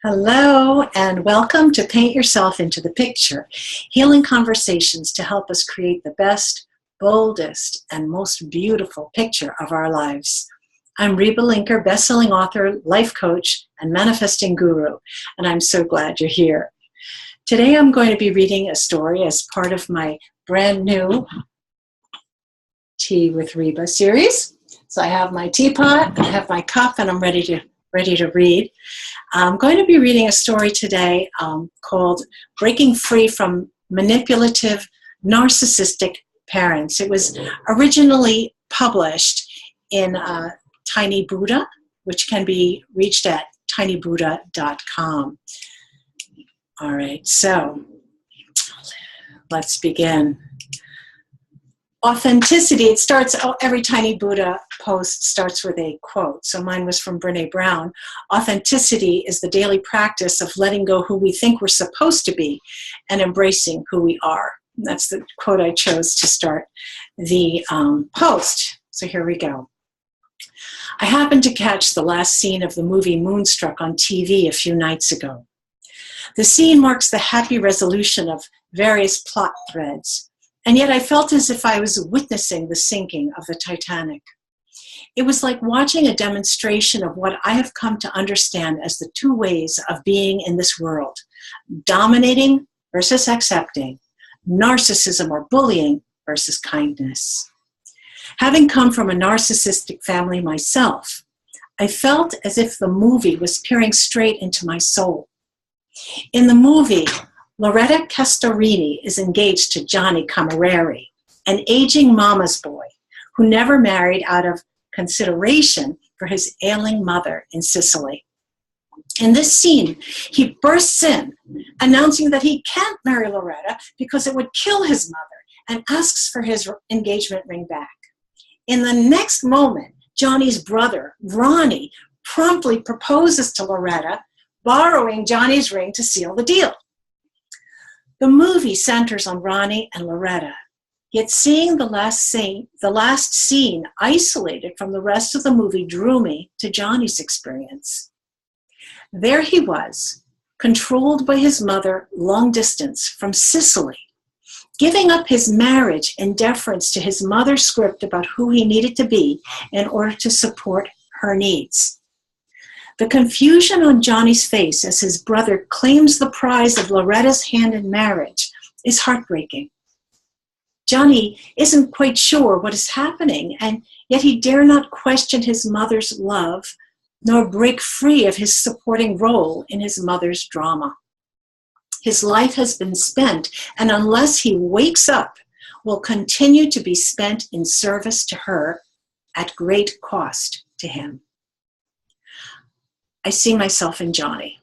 Hello, and welcome to Paint Yourself into the Picture, healing conversations to help us create the best, boldest, and most beautiful picture of our lives. I'm Reba, best-selling author, life coach, and manifesting guru, and I'm so glad you're here. Today I'm going to be reading a story as part of my brand new Tea with Reba series. So I have my teapot, I have my cup, and I'm ready to read. I'm going to be reading a story today called Breaking Free from Manipulative Narcissistic Parents. It was originally published in Tiny Buddha, which can be reached at tinybuddha.com. All right, so let's begin. Authenticity, it starts, every Tiny Buddha post starts with a quote. So mine was from Brene Brown. Authenticity is the daily practice of letting go who we think we're supposed to be and embracing who we are. And that's the quote I chose to start the post. So here we go. I happened to catch the last scene of the movie Moonstruck on TV a few nights ago. The scene marks the happy resolution of various plot threads. And yet I felt as if I was witnessing the sinking of the Titanic. It was like watching a demonstration of what I have come to understand as the two ways of being in this world: dominating versus accepting, narcissism or bullying versus kindness. Having come from a narcissistic family myself, I felt as if the movie was peering straight into my soul. In the movie, Loretta Castorini is engaged to Johnny Camerari, an aging mama's boy who never married out of consideration for his ailing mother in Sicily. In this scene, he bursts in, announcing that he can't marry Loretta because it would kill his mother, and asks for his engagement ring back. In the next moment, Johnny's brother, Ronnie, promptly proposes to Loretta, borrowing Johnny's ring to seal the deal. The movie centers on Ronnie and Loretta, yet seeing the last scene isolated from the rest of the movie drew me to Johnny's experience. There he was, controlled by his mother long distance from Sicily, giving up his marriage in deference to his mother's script about who he needed to be in order to support her needs. The confusion on Johnny's face as his brother claims the prize of Loretta's hand in marriage is heartbreaking. Johnny isn't quite sure what is happening, and yet he dare not question his mother's love, nor break free of his supporting role in his mother's drama. His life has been spent, and unless he wakes up, will continue to be spent in service to her at great cost to him. I see myself in Johnny.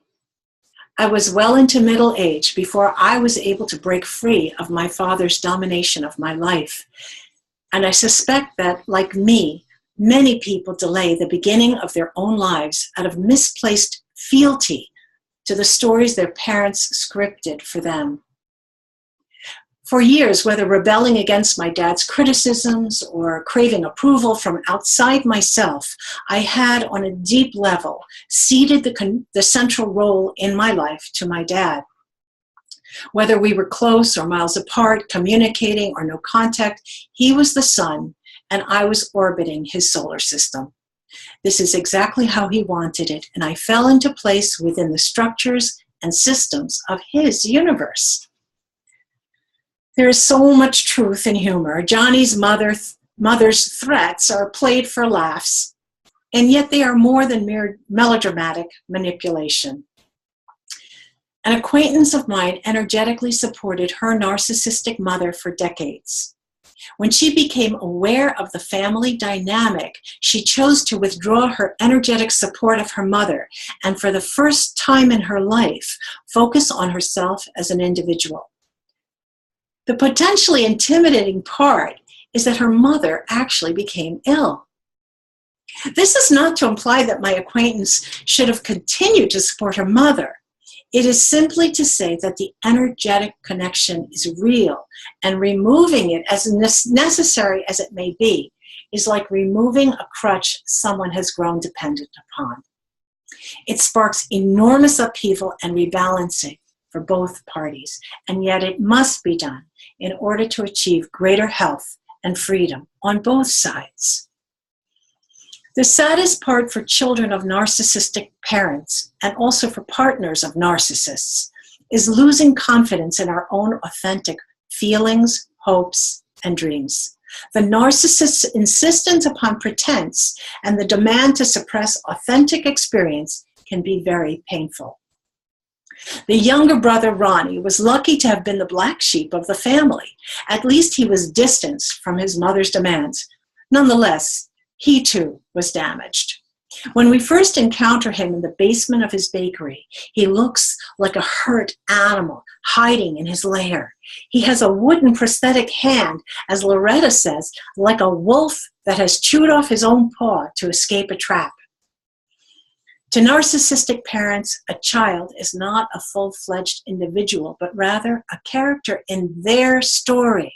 I was well into middle age before I was able to break free of my father's domination of my life. And I suspect that, like me, many people delay the beginning of their own lives out of misplaced fealty to the stories their parents scripted for them. For years, whether rebelling against my dad's criticisms or craving approval from outside myself, I had, on a deep level, ceded the central role in my life to my dad. Whether we were close or miles apart, communicating or no contact, he was the sun and I was orbiting his solar system. This is exactly how he wanted it, and I fell into place within the structures and systems of his universe. There is so much truth and humor. Johnny's mother's threats are played for laughs, and yet they are more than mere melodramatic manipulation. An acquaintance of mine energetically supported her narcissistic mother for decades. When she became aware of the family dynamic, she chose to withdraw her energetic support of her mother, and for the first time in her life, focus on herself as an individual. The potentially intimidating part is that her mother actually became ill. This is not to imply that my acquaintance should have continued to support her mother. It is simply to say that the energetic connection is real, and removing it, as necessary as it may be, is like removing a crutch someone has grown dependent upon. It sparks enormous upheaval and rebalancing for both parties, and yet it must be done in order to achieve greater health and freedom on both sides. The saddest part for children of narcissistic parents, and also for partners of narcissists, is losing confidence in our own authentic feelings, hopes, and dreams. The narcissist's insistence upon pretense and the demand to suppress authentic experience can be very painful. The younger brother, Ronnie, was lucky to have been the black sheep of the family. At least he was distanced from his mother's demands. Nonetheless, he too was damaged. When we first encounter him in the basement of his bakery, he looks like a hurt animal hiding in his lair. He has a wooden prosthetic hand, as Loretta says, like a wolf that has chewed off his own paw to escape a trap. To narcissistic parents, a child is not a full-fledged individual, but rather a character in their story,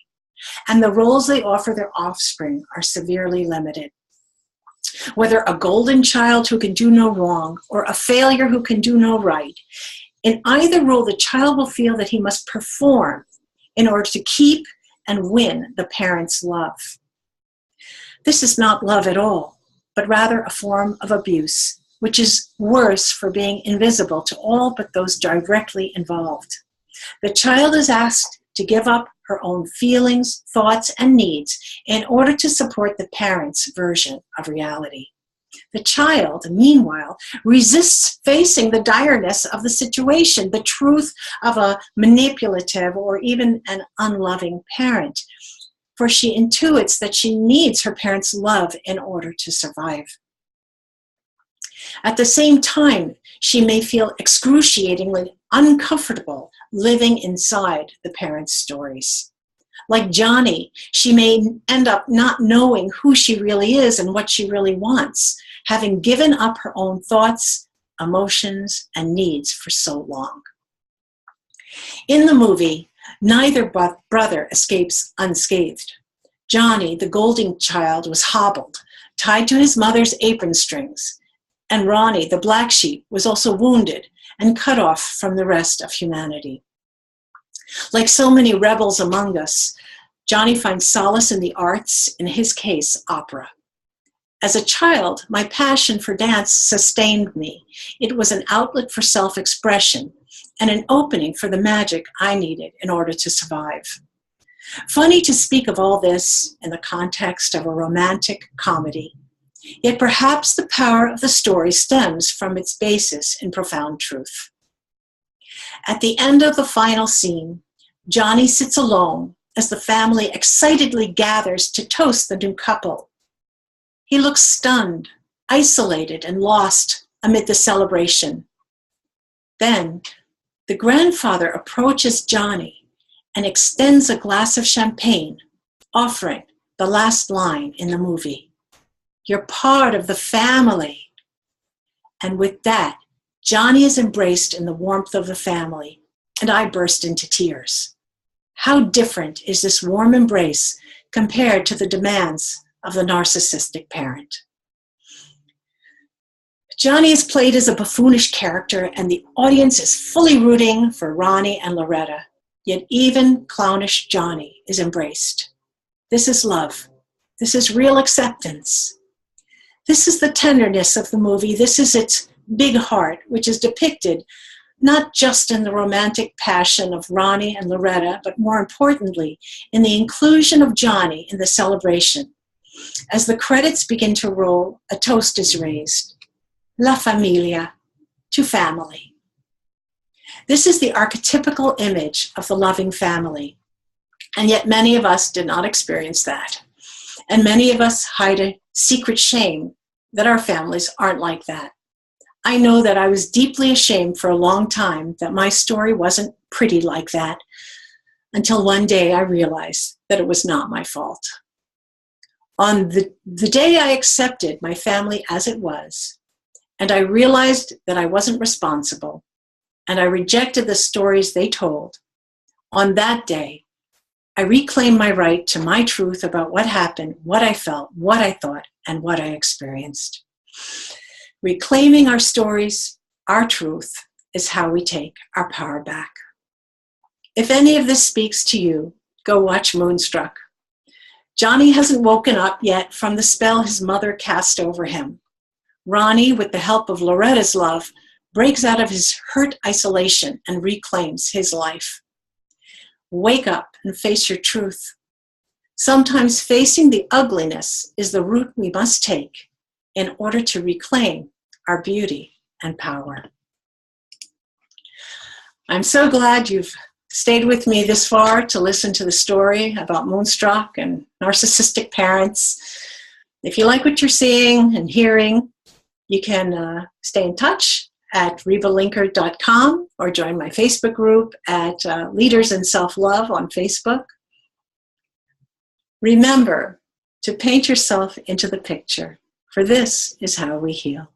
and the roles they offer their offspring are severely limited. Whether a golden child who can do no wrong or a failure who can do no right, in either role the child will feel that he must perform in order to keep and win the parent's love. This is not love at all, but rather a form of abuse, which is worse for being invisible to all but those directly involved. The child is asked to give up her own feelings, thoughts, and needs in order to support the parent's version of reality. The child, meanwhile, resists facing the direness of the situation, the truth of a manipulative or even an unloving parent, for she intuits that she needs her parent's love in order to survive. At the same time, she may feel excruciatingly uncomfortable living inside the parents' stories. Like Johnny, she may end up not knowing who she really is and what she really wants, having given up her own thoughts, emotions, and needs for so long. In the movie, neither brother escapes unscathed. Johnny, the golden child, was hobbled, tied to his mother's apron strings, and Ronnie, the black sheep, was also wounded and cut off from the rest of humanity. Like so many rebels among us, Johnny finds solace in the arts, in his case, opera. As a child, my passion for dance sustained me. It was an outlet for self-expression and an opening for the magic I needed in order to survive. Funny to speak of all this in the context of a romantic comedy, yet perhaps the power of the story stems from its basis in profound truth. At the end of the final scene, Johnny sits alone as the family excitedly gathers to toast the new couple. He looks stunned, isolated, and lost amid the celebration. Then, the grandfather approaches Johnny and extends a glass of champagne, offering the last line in the movie. "You're part of the family." And with that, Johnny is embraced in the warmth of the family, and I burst into tears. How different is this warm embrace compared to the demands of the narcissistic parent? Johnny is played as a buffoonish character, and the audience is fully rooting for Ronnie and Loretta, yet even clownish Johnny is embraced. This is love. This is real acceptance. This is the tenderness of the movie. This is its big heart, which is depicted not just in the romantic passion of Ronnie and Loretta, but more importantly, in the inclusion of Johnny in the celebration. As the credits begin to roll, a toast is raised. La familia, to family. This is the archetypical image of the loving family, and yet many of us did not experience that. And many of us hide a secret shame that our families aren't like that. I know that I was deeply ashamed for a long time that my story wasn't pretty like that, until one day I realized that it was not my fault. On the day I accepted my family as it was, and I realized that I wasn't responsible, and I rejected the stories they told, on that day, I reclaimed my right to my truth about what happened, what I felt, what I thought, and what I experienced. Reclaiming our stories, our truth, is how we take our power back. If any of this speaks to you, go watch Moonstruck. Johnny hasn't woken up yet from the spell his mother cast over him. Ronnie, with the help of Loretta's love, breaks out of his hurt isolation and reclaims his life. Wake up and face your truth. Sometimes facing the ugliness is the route we must take in order to reclaim our beauty and power. I'm so glad you've stayed with me this far to listen to the story about Moonstruck and narcissistic parents. If you like what you're seeing and hearing, you can stay in touch at rebalinker.com or join my Facebook group at Leaders in Self-Love on Facebook. Remember to paint yourself into the picture, for this is how we heal.